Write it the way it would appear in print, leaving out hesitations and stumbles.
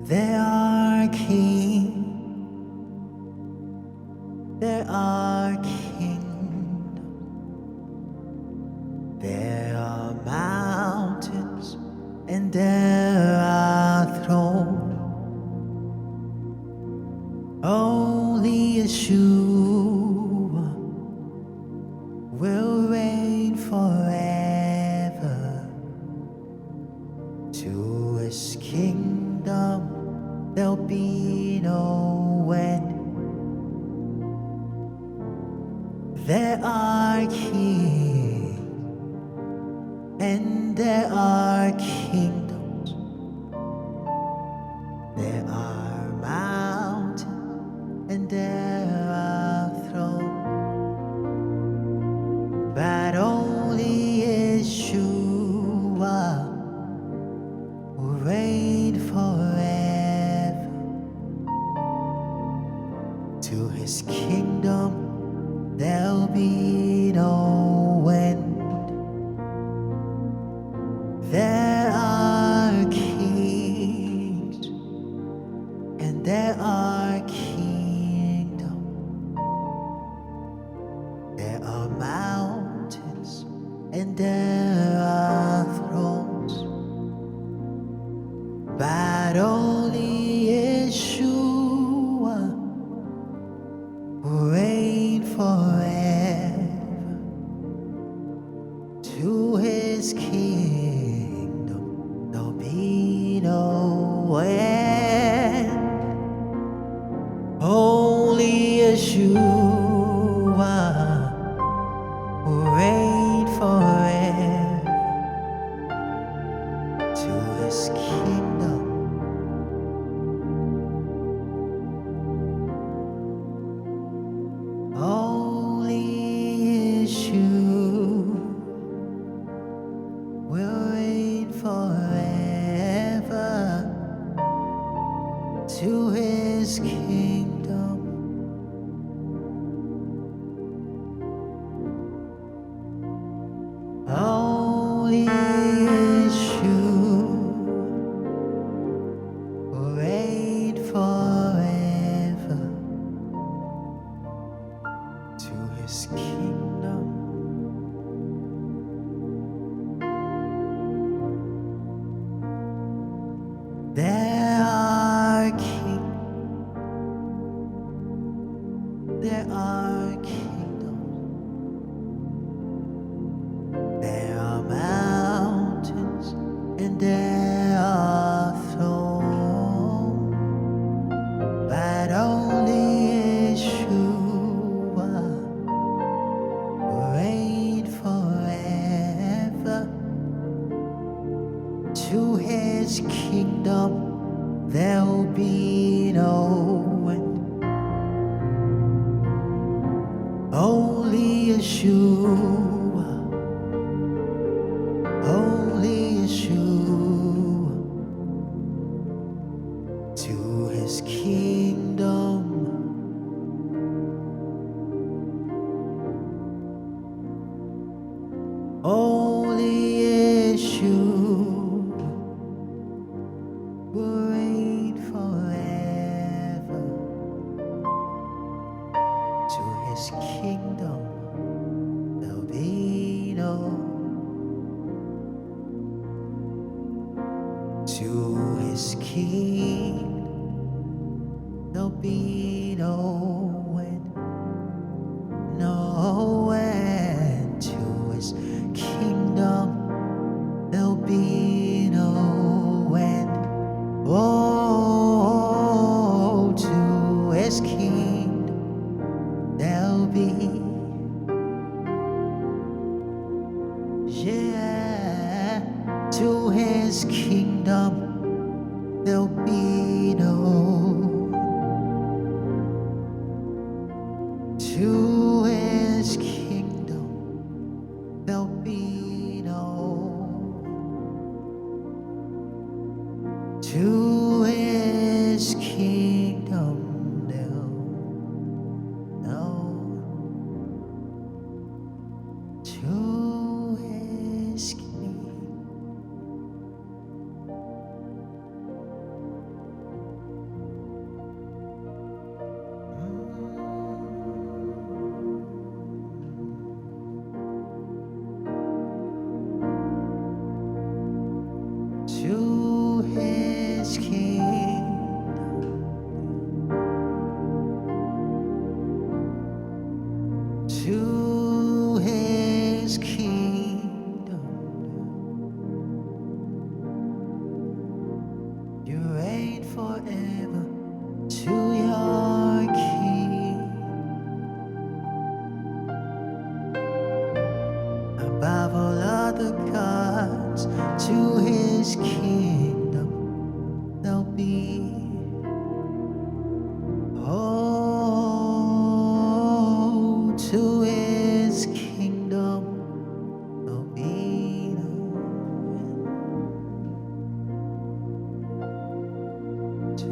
There are kings, there are kingdoms, there are mountains, and there are thrones. Only Yeshua will reign forever. To his kingdom there'll be no end. There are kings and there are kingdoms. There are mountains and there are thrones. But only Yeshua will reign forever. To his kingdom there'll be no end. There are kings and there are kingdoms. There are mountains and there are thrones. But only Yeshua will reign forever. To his kingdom there'll be no end. Only Yeshua will reign forever. To his kingdom only Yeshua will reign forever. To his kingdom only Yeshua will reign forever. To his kingdom there are kings, there are kingdoms, there are mountains, and there are thrones. But only Yeshua will reign forever. To his kingdom there'll be no end. Only Yeshua, only Yeshua. To his kingdom only Yeshua will reign forever. To his kingdom there'll be no. To his kingdom there'll be no end, no end. To his kingdom there'll be no end. Oh, to his kingdom there'll be, yeah, to his kingdom there'll be no, to his kingdom there'll be no, to his kingdom there'll no, to his kingdom forever to your King. Above all other gods, to his kingdom there'll be. Oh, to his kingdom there'll be no end. To